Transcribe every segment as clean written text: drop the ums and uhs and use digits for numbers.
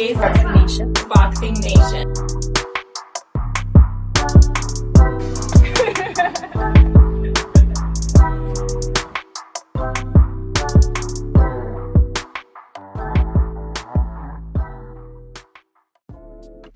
is Boxing Nation.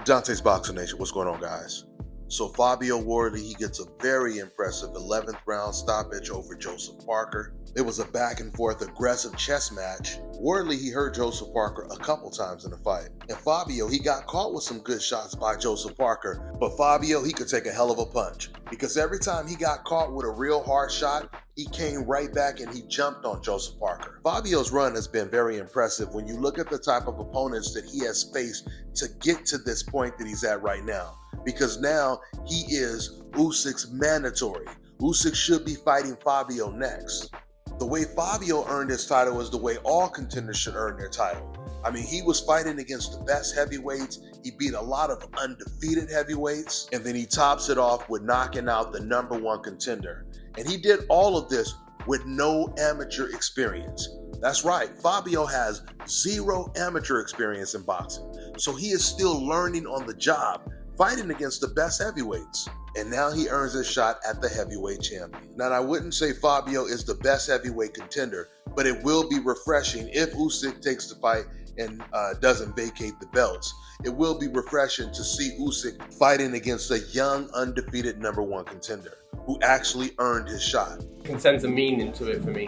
Dante's Boxing Nation, what's going on, guys? So Fabio Wardley, he gets a very impressive 11th round stoppage over Joeseph Parker. It was a back and forth aggressive chess match. Wardley, he hurt Joeseph Parker a couple times in the fight. And Fabio, he got caught with some good shots by Joeseph Parker, but Fabio, he could take a hell of a punch because every time he got caught with a real hard shot, he came right back and he jumped on Joeseph Parker. Fabio's run has been very impressive when you look at the type of opponents that he has faced to get to this point that he's at right now. Because now he is Usyk's mandatory. Usyk should be fighting Fabio next. The way Fabio earned his title is the way all contenders should earn their title. I mean, he was fighting against the best heavyweights. He beat a lot of undefeated heavyweights, and then he tops it off with knocking out the #1 contender. And he did all of this with no amateur experience. That's right, Fabio has 0 amateur experience in boxing. So he is still learning on the job, fighting against the best heavyweights. And now he earns his shot at the heavyweight champion. Now, I wouldn't say Fabio is the best heavyweight contender, but it will be refreshing if Usyk takes the fight and doesn't vacate the belts. It will be refreshing to see Usyk fighting against a young, undefeated #1 contender who actually earned his shot. Can sense a meaning to it for me,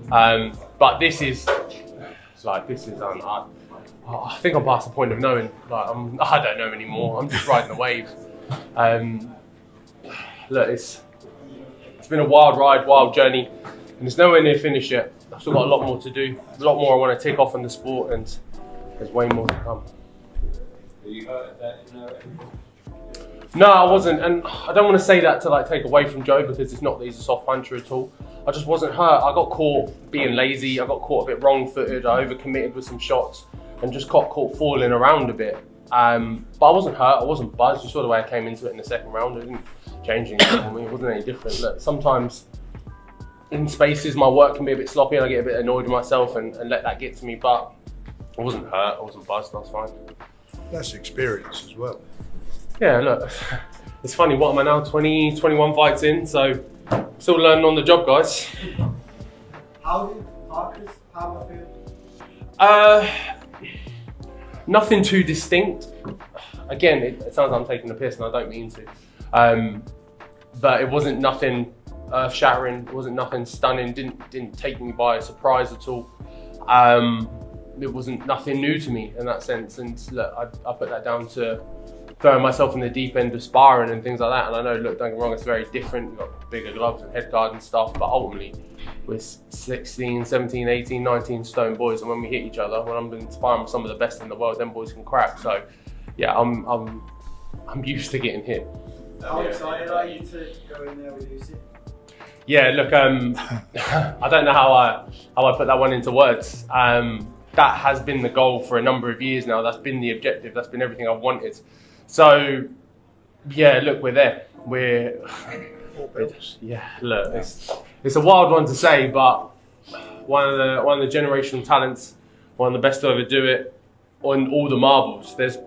but this is I think I'm past the point of knowing. I don't know anymore. I'm just riding the wave. Look, it's been a wild ride, wild journey, and it's nowhere near finished yet. I've still got a lot more to do. There's a lot more I want to tick off in the sport, and there's way more to come. Are you hurt that? No, I wasn't, and I don't want to say that to take away from Joe because it's not that he's a soft puncher at all. I just wasn't hurt. I got caught being lazy. I got caught a bit wrong-footed. I overcommitted with some shots and just got caught falling around a bit. But I wasn't hurt. I wasn't buzzed. You saw the way I came into it in the second round. It didn't change anything for me. It wasn't any different. Look, sometimes in spaces my work can be a bit sloppy and I get a bit annoyed with myself and let that get to me. But I wasn't hurt. I wasn't buzzed. I was fine. That's experience as well. Yeah, look, it's funny, what am I now, 20, 21 fights in, so still learning on the job, guys. How did Parker's power feel? Nothing too distinct. Again, it sounds like I'm taking the piss and I don't mean to. But it wasn't nothing earth-shattering, it wasn't nothing stunning, didn't take me by surprise at all. It wasn't nothing new to me in that sense, and look, I put that down to throwing myself in the deep end of sparring and things like that. And I know, look, don't get me wrong, it's very different. You've got bigger gloves and head guard and stuff, but ultimately we're 16, 17, 18, 19 stone boys, and when we hit each other, when I'm been sparring with some of the best in the world, them boys can crack. So yeah, I'm used to getting hit. How excited are you to go in there with Usyk? Yeah, look, I don't know how I put that one into words. That has been the goal for a number of years now. That's been the objective. That's been everything I've wanted. So, yeah, look, we're there. Yeah, look, it's a wild one to say, but one of the generational talents, one of the best to ever do it, on all the marbles. There's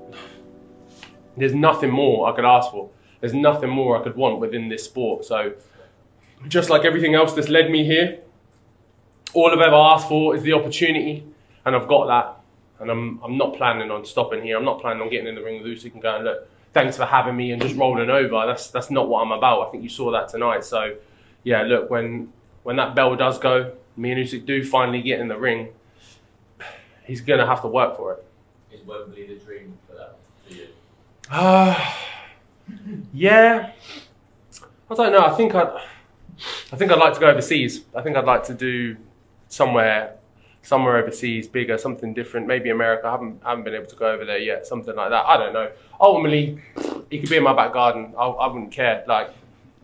nothing more I could ask for. There's nothing more I could want within this sport. So, just like everything else that's led me here, all I've ever asked for is the opportunity, and I've got that. And I'm not planning on stopping here. I'm not planning on getting in the ring with Usyk and going, look, thanks for having me, and just rolling over. That's not what I'm about. I think you saw that tonight. So, yeah, look, when that bell does go, me and Usyk do finally get in the ring, he's going to have to work for it. Is Wembley the dream for that for you? Yeah. I don't know. I think I'd like to go overseas. I think I'd like to do somewhere overseas, bigger, something different, maybe America. I haven't been able to go over there yet, something like that. I don't know. Ultimately, he could be in my back garden. I wouldn't care. Like,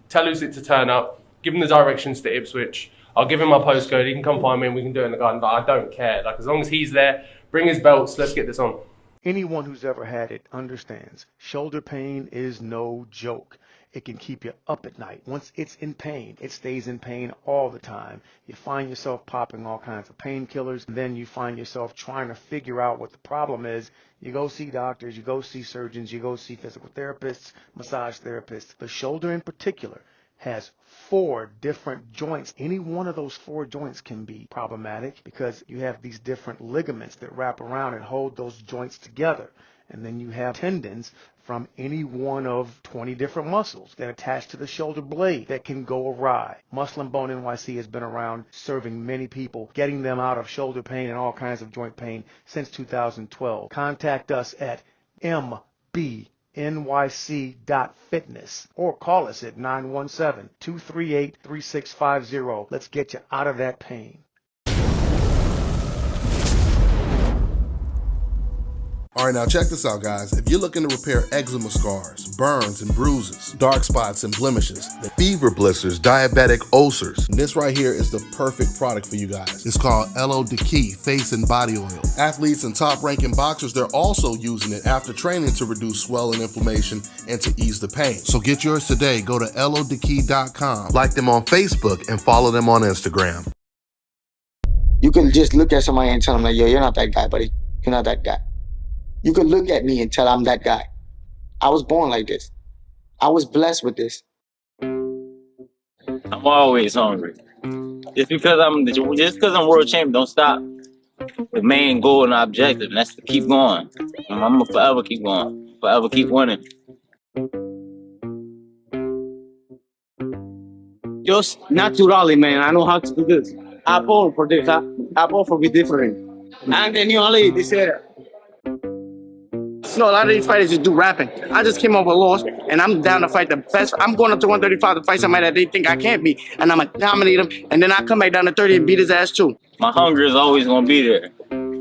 tell Usyk to turn up, give him the directions to Ipswich. I'll give him my postcode. He can come find me and we can do it in the garden. But I don't care. Like, as long as he's there, bring his belts. Let's get this on. Anyone who's ever had it understands shoulder pain is no joke. it can keep you up at night. Once it's in pain, it stays in pain all the time. You find yourself popping all kinds of painkillers, and then you find yourself trying to figure out what the problem is. You go see doctors, you go see surgeons, you go see physical therapists, massage therapists. The shoulder in particular has 4 different joints. Any one of those 4 joints can be problematic because you have these different ligaments that wrap around and hold those joints together. And then you have tendons from any one of 20 different muscles that attach to the shoulder blade that can go awry. Muscle and Bone NYC has been around serving many people, getting them out of shoulder pain and all kinds of joint pain since 2012. Contact us at mbnyc.fitness or call us at 917-238-3650. Let's get you out of that pain. All right, now check this out, guys. If you're looking to repair eczema scars, burns and bruises, dark spots and blemishes, the fever blisters, diabetic ulcers, this right here is the perfect product for you guys. It's called Elo Diki Face and Body Oil. Athletes and top-ranking boxers, they're also using it after training to reduce swelling, inflammation, and to ease the pain. So get yours today. Go to elodiki.com, like them on Facebook, and follow them on Instagram. You can just look at somebody and tell them, like, yo, you're not that guy, buddy. You're not that guy. You can look at me and tell I'm that guy. I was born like this. I was blessed with this. I'm always hungry. Just because I'm world champion, don't stop the main goal and objective, and that's to keep going. I'm gonna forever keep going, forever keep winning. Just naturally, man. I know how to do this. I born for this. I born for be different. And then you only this area. No, a lot of these fighters just do rapping. I just came up with loss, and I'm down to fight the best. I'm going up to 135 to fight somebody that they think I can't beat, and I'm going to dominate him, and then I come back down to 30 and beat his ass too. My hunger is always going to be there.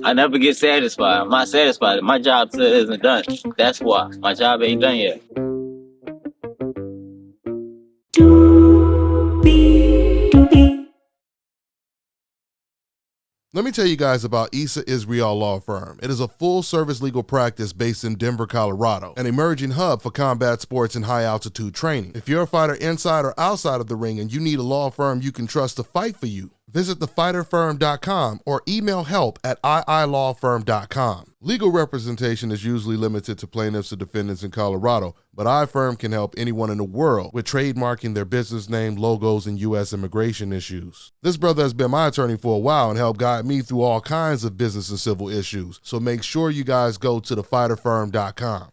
I never get satisfied. I'm not satisfied. My job still isn't done. That's why. My job ain't done yet. Let me tell you guys about Issa Israel Law Firm. It is a full-service legal practice based in Denver, Colorado, an emerging hub for combat sports and high-altitude training. If you're a fighter inside or outside of the ring and you need a law firm you can trust to fight for you, visit thefighterfirm.com or email help@iilawfirm.com. Legal representation is usually limited to plaintiffs or defendants in Colorado, but iFirm can help anyone in the world with trademarking their business name, logos, and U.S. immigration issues. This brother has been my attorney for a while and helped guide me through all kinds of business and civil issues, so make sure you guys go to thefighterfirm.com.